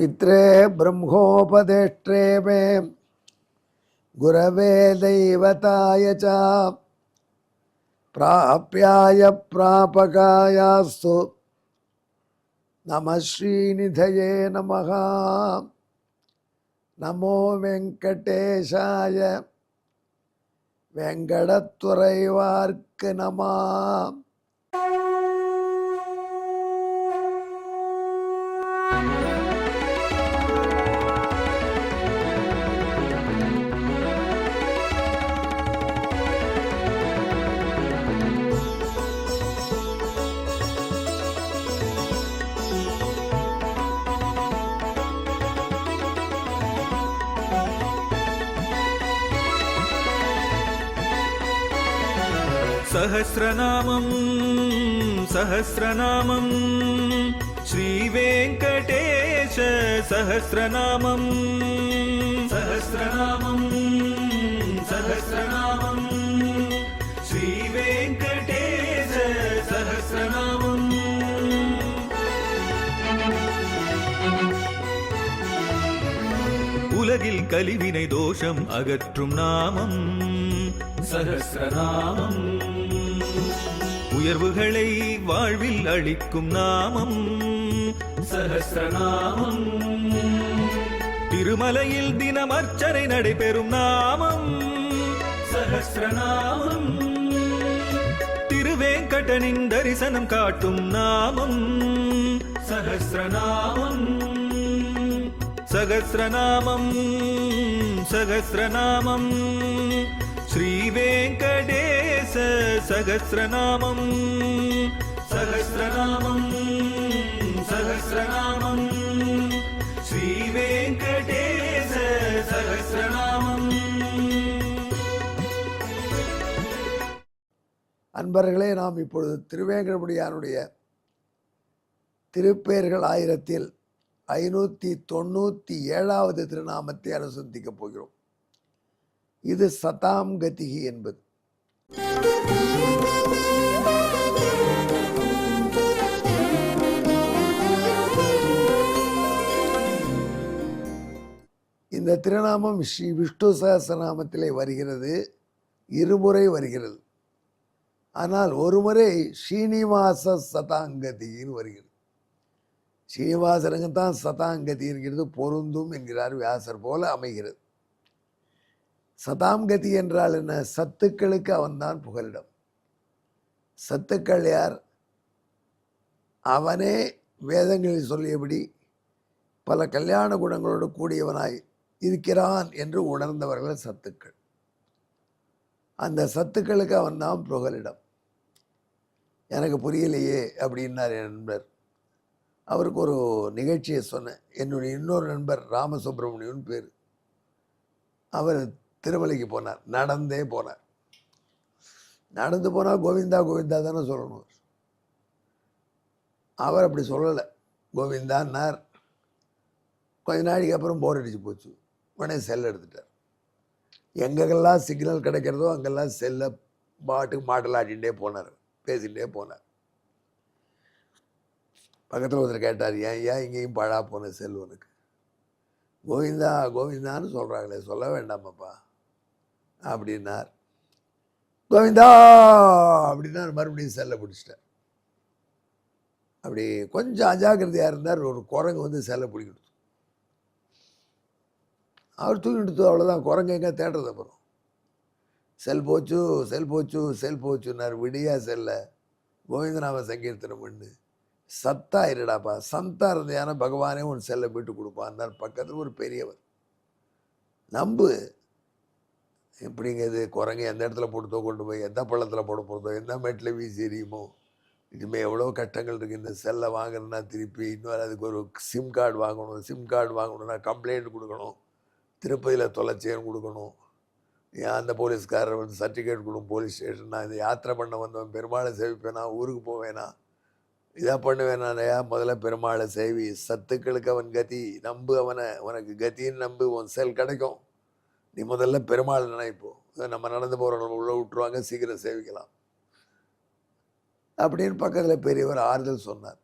पित्रे ब्रह्मोपदेष्ट्रे मे गुरवे दैवताय च प्राप्याय प्रापकायास्तु नमः श्रीनिधये नमः। नमो वेंकटेशाय वेंकटत्वरैवार्क नमः। सहस्रनामं सहस्रनामं श्रीवेङ्कटेश सहस्रनामं सहस्रनामं सहस्रनामं श्रीवेङ्कटेश सहस्रनामम्। உலகில் கலிவினை தோஷம் அகற்றும் நாமம் சஹஸ்ரநாமம். உயர்வுகளை வாழ்வில் அளிக்கும் நாமம் சஹஸ்ரநாமம். திருமலையில் தினம் அர்ச்சனை நடைபெறும் நாமம் சஹஸ்ரநாமம். திருவேங்கடனின் தரிசனம் காட்டும் நாமம் சஹஸ்ரநாமம். சகஸ்ரநாமம் சகஸ்ரநாமம் ஸ்ரீவேங்கடேச சகஸ்ரநாமம் சகஸ்ரநாமம் சகஸ்ரநாமம் ஸ்ரீவேங்கடேச சகஸ்ரநாமம். அன்பர்களே, நாம் இப்பொழுது திருவேங்கடமுடியானுடைய திருப்பெயர்கள் ஆயிரத்தில் 597வது திருநாமத்தை அனுசந்திக்கப் போகிறோம். இது சதாம் கதிகி என்பது. இந்த திருநாமம் ஸ்ரீ விஷ்ணு சகஸ்ரநாமத்திலே வருகிறது, இருமுறை வருகிறது. ஆனால் ஒருமுறை ஸ்ரீனிவாச சதாங்கதின்னு வருகிறது. ஸ்ரீனிவாசனுக்கு தான் சதாங்கதி என்கிறது பொருந்தும் என்கிறார் வியாசர் போல அமைகிறது. சதாம்கதி என்றால் என்ன? சத்துக்களுக்கு அவன்தான் புகலிடம். சத்துக்கள் யார்? அவனே வேதங்களில் சொல்லியபடி பல கல்யாண குணங்களோடு கூடியவனாய் இருக்கிறான் என்று உணர்ந்தவர்கள் சத்துக்கள். அந்த சத்துக்களுக்கு அவன்தான் புகலிடம். எனக்கு புரியலையே அப்படின்னார் என் நண்பர். அவருக்கு ஒரு நிகழ்ச்சியை சொன்னேன். என்னுடைய இன்னொரு நண்பர் ராமசுப்ரமணியன் பேர். அவர் திருமலைக்கு போனார், நடந்தே போனார். நடந்து போனால் கோவிந்தா கோவிந்தா தானே சொல்லணும். அவர் அப்படி சொல்லலை, கோவிந்தான்னார். கொஞ்ச நாளைக்கு அப்புறம் போர் அடிச்சு போச்சு. உடனே செல் எடுத்துட்டார். எங்கெல்லாம் சிக்னல் கிடைக்கிறதோ அங்கெல்லாம் செல்லை பாட்டுக்கு மாட்டலாட்டிகிட்டே போனார், பேசிகிட்டே போனார். பக்கத்தில் ஒருத்தர் கேட்டார், ஏன் இங்கேயும் பழா போன செல்வனுக்கு? கோவிந்தா கோவிந்தான்னு சொல்கிறாங்களே, சொல்ல வேண்டாமப்பா அப்படின்னார். கோவிந்தா அப்படின்னா மறுபடியும் செல்லை பிடிச்சிட்டார். அப்படி கொஞ்சம் அஜாக்கிரதையாக இருந்தார். ஒரு குரங்கு வந்து செல்லை பிடிக்கிட்டு அவர் தூக்கிட்டு, அவ்வளோதான். குரங்கு எங்கே தேடுறது? அப்புறம் செல் போச்சு செல் போச்சு செல் போச்சுன்னார். விடியா செல்லை கோவிந்தநாம சங்கீர்த்தனம் பண்ணு, சத்தா இருடாப்பா. சந்தா இருந்தேன்னா பகவானே உன் செல்லை மீட்டு கொடுப்பான். பக்கத்தில் ஒரு பெரியவர். நம்பு. எப்படிங்கிறது? குரங்கு எந்த இடத்துல போட்டுத்தோ கொண்டு போய் எந்த பள்ளத்தில் போட போகிறதோ, எந்த மேட்டில் வீசி எறியுமோ. இனிமேல் எவ்வளோ கஷ்டங்கள் இருக்குது. இந்த செல்லை வாங்கணுன்னா திருப்பி இன்னொரு அதுக்கு ஒரு சிம் கார்டு வாங்கணும். சிம் கார்டு வாங்கணுன்னா கம்ப்ளைண்ட் கொடுக்கணும், திருப்பதியில் தொலைச்சேன்னு கொடுக்கணும். ஏன் அந்த போலீஸ்காரர் வந்து சர்டிஃபிகேட் கொடுக்கும் போலீஸ் ஸ்டேஷன். நான் இந்த யாத்திரை பண்ண வந்தவன், பெருமாளை சேவிப்பேனா, ஊருக்கு போவேனா, இதாக பண்ணுவேனாலையா? முதல்ல பெருமாளை சேவி. சத்துக்களுக்கு அவன் கதி. நம்பு அவனை, உனக்கு கத்தின்னு நம்பு, உன் செல் கிடைக்கும். நீ முதல்ல பெருமாள் நினைப்போ. நம்ம நடந்து போகிறவங்க உள்ள விட்டுருவாங்க, சீக்கிரம் சேவிக்கலாம் அப்படின்னு பக்கத்தில் பெரியவர் ஆறுதல் சொன்னார்.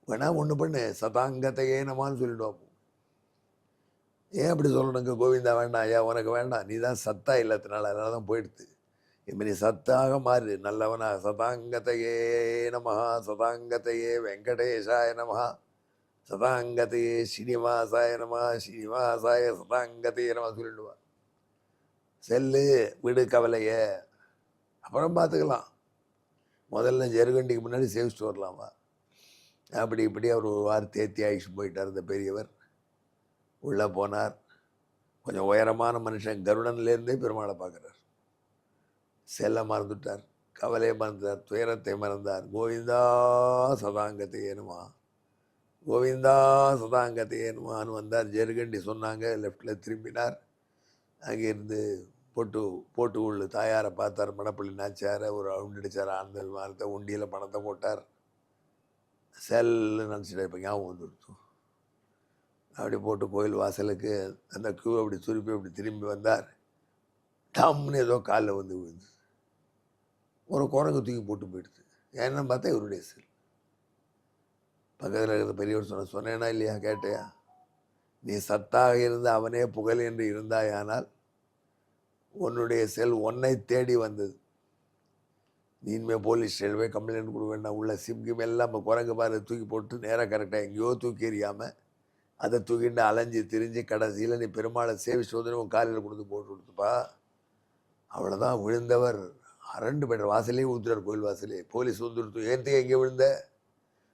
வேணா ஒன்று பண்ணு, சதாங்கத்தையே நமான்னு சொல்லிடுவோம். ஏன் அப்படி சொல்லணுங்க? கோவிந்தா வேண்டாம், ஐயா உனக்கு வேண்டாம், நீ தான் சத்தா இல்லாதனால, அதனால தான் போயிடுது. இப்போ நீ சத்தாக மாறு, நல்லவனா. சதாங்கத்தையே நமஹா, சதாங்கத்தையே வெங்கடேஷாய நமஹா, சதாங்கத்தையே ஸ்ரீனிவாசாய நமஹா, ஸ்ரீனிவாசாய சதாங்கத்தையே நமஹா சொல்லிடுவா. செல்லு, விடு கவலைய, அப்புறம் பார்த்துக்கலாம், முதல்ல ஜெருகண்டிக்கு முன்னாடி சேவிச்சுட்டு வரலாமா. அப்படி இப்படி அவர் ஒரு வாரம் தேத்தி ஆயிடுச்சு போயிட்டார் இந்த பெரியவர். உள்ளே போனார். கொஞ்சம் உயரமான மனுஷன், கருடன்லேருந்தே பெருமாளை பார்க்குறார். செல்ல மறந்துட்டார், கவலையை மறந்தார், துயரத்தை மறந்தார். கோவிந்தா சதாங்கத்தை ஏனுமா, கோவிந்தா சதாங்கத்தை ஏனுமான்னு வந்தார். ஜெருகண்டி சொன்னாங்க. லெஃப்டில் திரும்பினார். அங்கேருந்து போட்டு உள்ளு தாயாரை பார்த்தார். மணப்பள்ளி நாச்சாரை ஒரு ரவுண்ட் அடித்தார். ஆனந்த விமானத்தை உண்டியில் பணத்தை போட்டார். செல்லுன்னு நினச்சிட்டா இப்போ ஞாபகம் வந்துடுச்சு. அப்படி போட்டு கோயில் வாசலுக்கு அந்த கியூ அப்படி சுருப்பி அப்படி திரும்பி வந்தார். டம்னு ஏதோ காலில் வந்து விழுந்து ஒரு குரங்கு தூக்கி போட்டு போயிடுது. ஏன்னு பார்த்தா இவருடைய செல். பக்கத்தில் இருக்கிற பெரியவர் சொன்னேன்னா இல்லையா, கேட்டையா? நீ சத்தாக இருந்து அவனே புகழ் என்று இருந்தாயானால் உன்னுடைய செல் உன்னை தேடி வந்தது. நீ இனிமேல் போலீஸ் ஸ்டேஷன் போய் கம்ப்ளைண்ட் கொடுக்க வேண்டாம். உள்ள சிம்கிம் எல்லாம் குரங்கு பாரு தூக்கி போட்டு நேராக கரெக்டாக எங்கேயோ தூக்கி எறியாமல் அதை தூக்கிட்டு அலைஞ்சி திரிஞ்சு கடைசியில் நீ பெருமாளை சேவிச்சு வந்து உன் காலையில் கொடுத்து போட்டு கொடுத்துப்பா. அவ்வளோதான். விழுந்தவர் அரண்டு போய்ட்டார். வாசலே ஊத்துறார், கோயில் வாசலே. போலீஸ் வந்துடுத்து. ஏன்த்துக்கு எங்கே விழுந்த?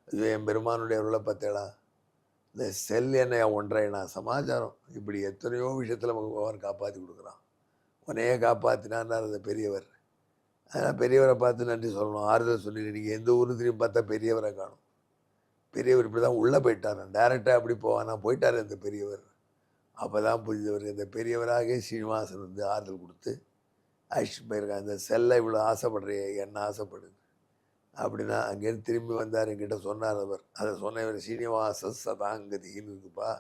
ஐயோ என் பெருமானுடைய அருளை பார்த்தேடா, இந்த செல் என்னையா ஒன்றைனா சமாச்சாரம். இப்படி எத்தனையோ விஷயத்தில் பகவான் காப்பாற்றி கொடுக்குறான். உன்னையே காப்பாற்றினார் அந்த பெரியவர். அதனால் பெரியவரை பார்த்து நன்றி சொல்லணும், ஆறுதல் சொல்லிட்டு. நீங்கள் எந்த ஊரும் திரும்பி பார்த்தா பெரியவரை காணும். பெரியவர் இப்படி தான் உள்ளே போயிட்டார். டேரெக்டாக அப்படி போவானா போயிட்டார் இந்த பெரியவர். அப்போ தான் புரிஞ்சவர். இந்த பெரியவராக ஸ்ரீனிவாசன் வந்து ஆறுதல் கொடுத்து அழிச்சிட்டு போயிருக்காங்க. இந்த செல்லை இவ்வளோ ஆசைப்படுறிய, என்ன ஆசைப்படுது அப்படின்னா அங்கேருந்து திரும்பி வந்தார். என்கிட்ட சொன்னார் அவர். அதை சொன்னவர் ஸ்ரீனிவாச சதாங்கதின்னு இருக்குப்பா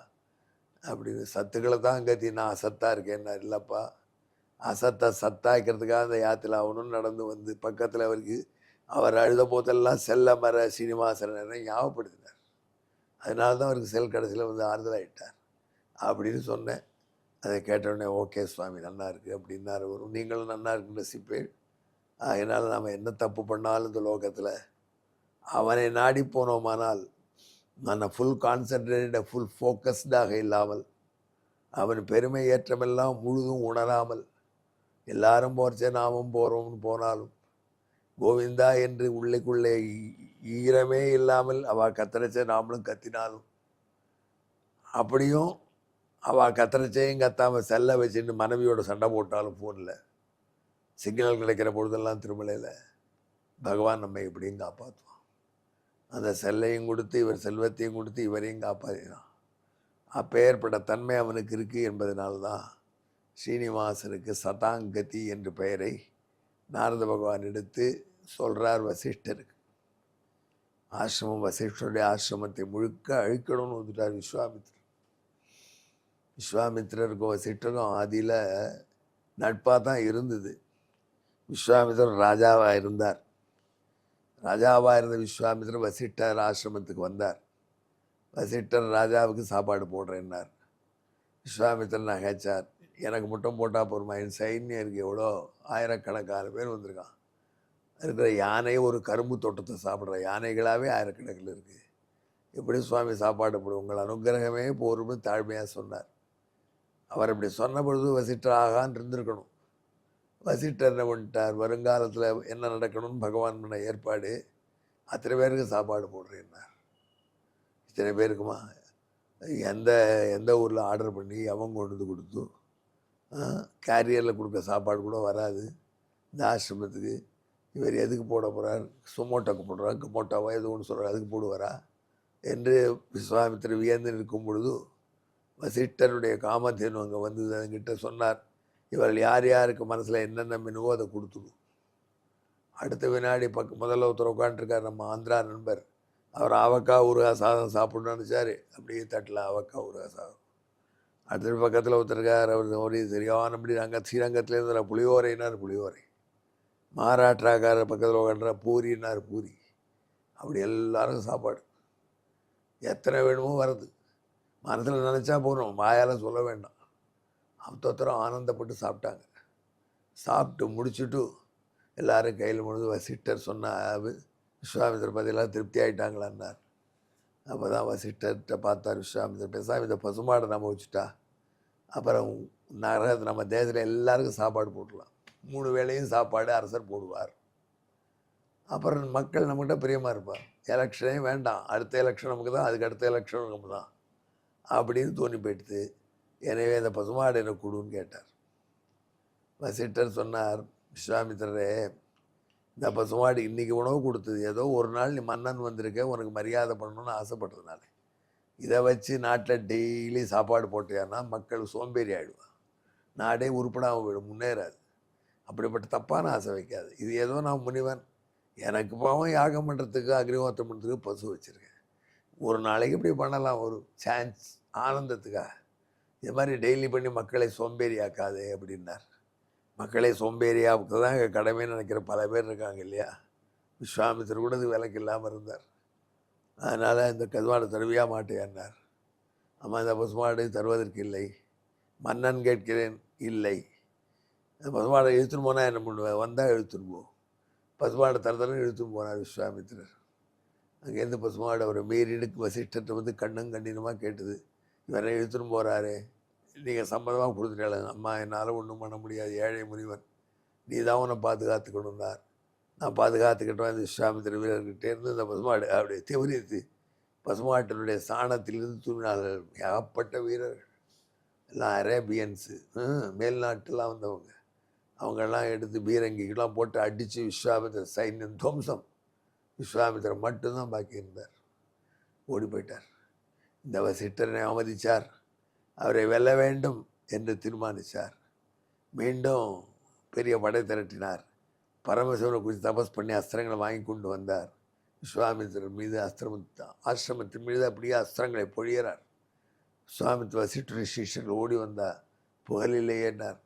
அப்படின்னு. சத்துக்களை தான் கத்தி, நான் அசத்தாக இருக்கேன்னா இல்லைப்பா, அசத்தை சத்தாக்கிறதுக்காக அந்த யாத்திரை அவனும் நடந்து வந்து பக்கத்தில் அவருக்கு அவர் அழுத போதெல்லாம் செல்ல மர ஸ்ரீனிவாசனை ஞாபகப்படுத்தினார். அதனால தான் அவருக்கு செல் கடைசியில் வந்து ஆறுதலாகிட்டார் அப்படின்னு சொன்னேன். அதை கேட்டவுடனே ஓகே சுவாமி நல்லா இருக்குது அப்படின்னாரு. வரும் நீங்களும் நல்லா இருக்குன்னு ரசிப்பேன். அதனால் நாம் என்ன தப்பு பண்ணாலும் இந்த லோகத்தில் அவனை நாடி போனோமானால் நான் ஃபுல் கான்சன்ட்ரேட்டட் ஃபுல் ஃபோக்கஸ்டாக இல்லாமல் அவன் பெருமை ஏற்றமெல்லாம் முழுதும் உணராமல் எல்லாரும் போகிறச்சே நாமும் போகிறோம்னு போனாலும் கோவிந்தா என்று உள்ளுக்குள்ளே ஈரமே இல்லாமல் அவள் கத்திரச்சே நாமளும் கத்தினாலும், அப்படியும் அவள் கத்திரச்சையும் கத்தாமல் செல்ல வச்சுட்டு மனைவியோட சண்டை போட்டாலும் ஃபோனில் சிக்னல் கிடைக்கிற பொழுதெல்லாம் திருமலையில் பகவான் நம்ம எப்படியும் காப்பாற்றுவான். அந்த செல்லையும் கொடுத்து இவர் செல்வத்தையும் கொடுத்து இவரையும் காப்பாற்றினான். அப்பேற்பட்ட தன்மை அவனுக்கு இருக்குது என்பதனால்தான் ஸ்ரீனிவாசனுக்கு சதாங்கதி என்ற பெயரை நாரத பகவான் எடுத்து சொல்கிறார் வசிஷ்டருக்கு. ஆசிரமம், வசிஷ்டருடைய ஆசிரமத்தை முழுக்க அழிக்கணும்னு வந்துட்டார் விஸ்வாமித்ரர். விஸ்வாமித்ரருக்கும் வசிஷ்டருக்கும் ஆதியில் நட்பாக தான் இருந்தது. விஸ்வாமித்ரர் ராஜாவாக இருந்தார். ராஜாவாக இருந்த விஸ்வாமித்ரர் வசிஷ்டர் ஆசிரமத்துக்கு வந்தார். வசிஷ்டர் ராஜாவுக்கு சாப்பாடு போடுறேன்னார். விஸ்வாமித்ரர் நகைச்சார். எனக்கு மட்டும் போட்டால் போருமா, என் சைன்யம் இருக்குது, எவ்வளோ ஆயிரக்கணக்கான பேர் வந்திருக்கான். இருக்கிற யானை ஒரு கரும்பு தோட்டத்தை சாப்பிட்ற யானைகளாகவே ஆயிரக்கணக்கில் இருக்குது. எப்படி சுவாமி சாப்பாடு போடும், உங்கள் அனுகிரகமே போரும்னு தாழ்மையாக சொன்னார். அவர் இப்படி சொன்ன பொழுது வசிஷ்டர் ஆகான்னு இருந்திருக்கணும். வசிஷ்டர் என்ன பண்ணிட்டார், வருங்காலத்தில் என்ன நடக்கணும்னு பகவான் பண்ண ஏற்பாடு, அத்தனை பேருக்கு சாப்பாடு போடுறேன்னார். இத்தனை பேருக்குமா? எந்த ஊரில் ஆர்டர் பண்ணி அவங்க கொண்டு வந்து கொடுத்து கேரியரில் கொடுக்க சாப்பாடு கூட வராது இந்த ஆசிரமத்துக்கு. இவர் எதுக்கு போட போகிறார், சுமோட்டோக்கு போடுறார், குமோட்டோவா எது ஒன்று சொல்கிறார், அதுக்கு போடுவாரா என்று விஸ்வாமித்திரர் வியந்து நிற்கும் பொழுது வசிஷ்டருடைய காமதேனு அங்கே வந்து அதுங்கிட்ட சொன்னார், இவர்கள் யார் யாருக்கு மனசில் என்னென்ன மெனுவோ அதை கொடுத்துடும். அடுத்த வினாடி முதல்ல ஒருத்தர் உட்காந்துருக்கார், நம்ம ஆந்திரா நண்பர். அவர் ஆவக்காய் ஊறுகாய் சாதம் சாப்பிட்ணுன்னு நினச்சார். அப்படியே தட்டில் ஆவக்காய் ஊறுகாய் சாதம். அடுத்த பக்கத்தில் ஒருத்தருக்கார், அவர் ஒரு சரியானபடி நாங்கள் ஸ்ரீரங்கத்துலேருந்து புளியோரைனார் புளியோரை. மகாராஷ்டிராக்காரர் பக்கத்தில் உட்காந்துற பூரின்னார் பூரி. அப்படி எல்லாருக்கும் சாப்பாடு. எத்தனை வேணுமோ வருது. மனசில் நினச்சா போகிறோம், வாயால் சொல்ல வேண்டாம். அத்தொத்தரம் ஆனந்தப்பட்டு சாப்பிட்டாங்க. சாப்பிட்டு முடிச்சுட்டு எல்லோரும் கையில் முடிஞ்சு வசிட்டர் சொன்னார், விஸ்வாமித்திரர் பதிலாக திருப்தி ஆகிட்டாங்களான்னார். அப்போ தான் வசிட்டர்கிட்ட பார்த்தார் விஸ்வாமித்திரர், பேசாமல் இந்த பசுமாடை நம்ம வச்சுட்டா அப்புறம் நகரத்து நம்ம தேசத்தில் எல்லாருக்கும் சாப்பாடு போடலாம். 3 வேளையும் சாப்பாடு அரசர் போடுவார். அப்புறம் மக்கள் நம்மகிட்ட பிரியமாக இருப்பார். எலெக்ஷனே வேண்டாம், அடுத்த எலெக்ஷன் நமக்கு தான், அதுக்கு அடுத்த எலெக்ஷன் நமக்கு தான் அப்படின்னு தோணி போயிடுது. எனவே இந்த பசுமாடு எனக்கு கொடுன்னு கேட்டார். வசிட்டர் சொன்னார், விஸ்வாமித்திரரே, இந்த பசுமாடு இன்றைக்கி உணவு கொடுத்தது ஏதோ ஒரு நாள் நீ மன்னன் வந்திருக்க, உனக்கு மரியாதை பண்ணணும்னு ஆசைப்பட்டதுனால. இதை வச்சு நாட்டில் டெய்லி சாப்பாடு போட்டியான்னா மக்கள் சோம்பேறி ஆகிடுவான், நாடே உருப்படாமல் போயிடும், முன்னேறாது. அப்படிப்பட்ட தப்பான ஆசை வைக்காது. இது ஏதோ நான் முனிவன், எனக்கு பாவம் யாகம் பண்ணுறதுக்கு அக்னிஹோத்திரம் பண்ணுறதுக்கு பசு வச்சுருக்கேன், ஒரு நாளைக்கு இப்படி பண்ணலாம், ஒரு சான்ஸ் ஆனந்தத்துக்காக. இது மாதிரி டெய்லி பண்ணி மக்களை சோம்பேறி ஆக்காதே அப்படின்னார். மக்களை சோம்பேறியாவுக்கு தான் எங்கள் கடமைன்னு நினைக்கிற பல பேர் இருக்காங்க இல்லையா. விஸ்வாமித்திரர் கூட இது விலைக்கு இல்லாமல் இருந்தார். அதனால் இந்த பசுமாடு தருவியா மாட்டேன்னார். அம்மா, இந்த பசுமாடு தருவதற்கு இல்லை. மன்னன் கேட்கிறேன், இல்லை. இந்த பசுமாடை இழுத்துன்னு போனால் என்ன பண்ணுவேன், வந்தால் இழுத்துன்னு போ. பசுமாடை தரத்தரன்னு இழுத்துன்னு போனார் விஸ்வாமித்திரர். அங்கேருந்து பசுமாடு அவரை மீறிடுக்கு வசிஷ்டத்தை வந்து கண்ணும் கண்டினமாக கேட்டுது, இவரை இழுத்துன்னு போகிறாரு, நீங்கள் சம்மதமாக கொடுத்துட்டாங்க. அம்மா, என்னால் ஒன்றும் பண்ண முடியாது, ஏழை முனிவன், நீ தான் உன்னை பாதுகாத்துக்கணுன்னார். நான் பாதுகாத்துக்கிட்டோம். இந்த விஸ்வாமித்திர வீரர்கிட்டே இருந்து இந்த பசுமாடு அப்படியே திவரித்து பசுமாட்டினுடைய சாணத்திலிருந்து தூங்கினார்கள். ஏகப்பட்ட வீரர்கள், எல்லாம் அரேபியன்ஸு, மேல்நாட்டெல்லாம் வந்தவங்க. அவங்கெல்லாம் எடுத்து பீரங்கிக்கெல்லாம் போட்டு அடித்து விஸ்வாமித்திர சைன்யம் துவம்சம். விஸ்வாமித்திரர் மட்டும்தான் பாக்கி இருந்தார், ஓடி போயிட்டார். இந்த வசிட்டரனை அவமதித்தார், அவரை வெல்ல வேண்டும் என்று தீர்மானித்தார். மீண்டும் பெரிய படை திரட்டினார். பரமசிவனை குறித்து தபஸ் பண்ணி அஸ்திரங்களை வாங்கி கொண்டு வந்தார். விஸ்வாமித்திரர் மீது ஆசிரமத்தின் மீது அப்படியே அஸ்திரங்களை பொழியிறார். விஸ்வாமித்திர வசிட்டர் சிஷ்யர்கள் ஓடி வந்தார், புகழிலேயேனார்.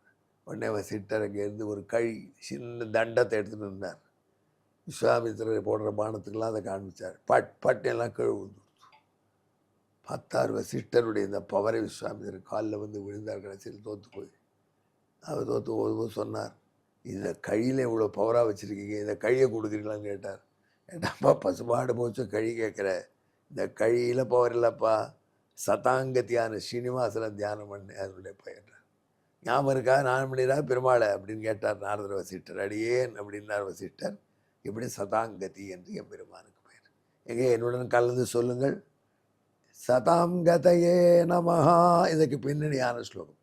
உடனே வசிட்டர் அங்கேருந்து ஒரு சின்ன தண்டத்தை எடுத்துகிட்டு இருந்தார். விஸ்வாமித்திரர் போடுற பானத்துக்கெல்லாம் அதை காண்பித்தார். பட்டெல்லாம் கழுவுது. 10 வசிஷ்டருடைய இந்த பவரை விஸ்வாமித்திரர் காலில் வந்து விழுந்தார். கடைசியில் தோற்று போய் அவர் தோற்று போகும்போது சொன்னார், இந்த கழியில் இவ்வளோ பவராக வச்சுருக்கீங்க, இந்த கழியை கொடுக்குறீங்களான்னு கேட்டார். ஏட்டாப்பா, பசுமாடு போச்சு கழி கேட்குற, இந்த கழியில் பவர் இல்லைப்பா, சதாங்கத்தியான ஸ்ரீனிவாசனை தியானம் பண்ணு, அதனுடைய பெயர் ஞாபகம் இருக்கா, நான் பண்ணிடா பெருமாளை அப்படின்னு கேட்டார் நாரதர் வசிஷ்டர். அடியேன் அப்படின்னார் வசிஷ்டர். இப்படி சதாங்கதி என்று என் பெருமானுக்கு பெயர். எங்கே என்னுடன் கலந்து சொல்லுங்கள், சதாங்கதையே நமஹா. இதுக்கு பின்னணியான ஸ்லோகம்.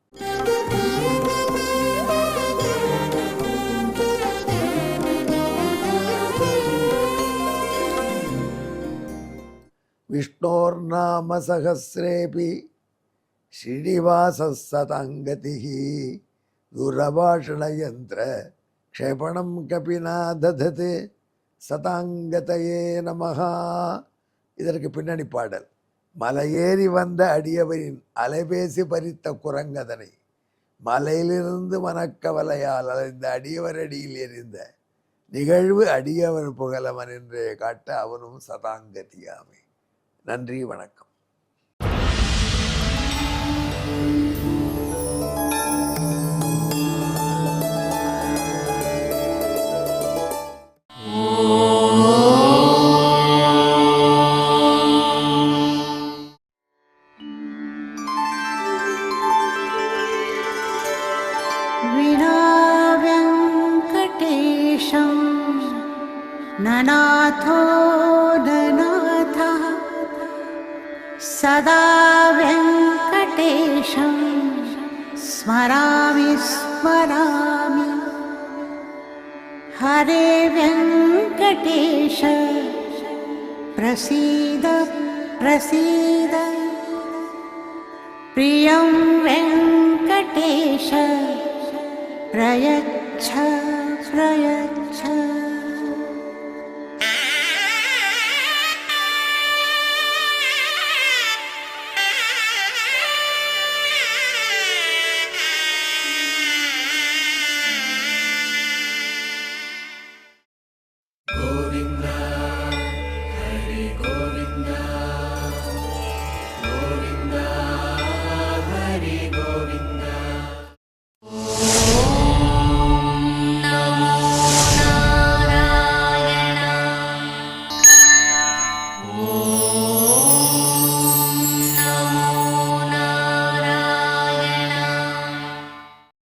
விஷ்ணோர்நாம சஹஸ்ரேபி ஸ்ரீனிவாச சதாங்கதிஹ துரபாஷணயந்திர க்ஷேபணம் கபினா ததத் சதாங்கதையே நமஹா. இதற்கு பின்னணி பாடல். மலையேறி வந்த அடியவரின் அலைபேசி பறித்த குரங்கதனை மலையிலிருந்து மனக்கவலையால் அலைந்த அடியவர் அடியில் எறிந்த நிகழ்வு அடியவர் புகழவன் என்றே காட்ட அவனும் சதாங்கதியாமே. நன்றி, வணக்கம். ननाथो ननाथः सदा वेङ्कटेशं स्मरामि स्मरामि. हरे वेङ्कटेश प्रसीद प्रसीद. प्रियं वेङ्कटेश प्रयच्छ प्रयच्छ.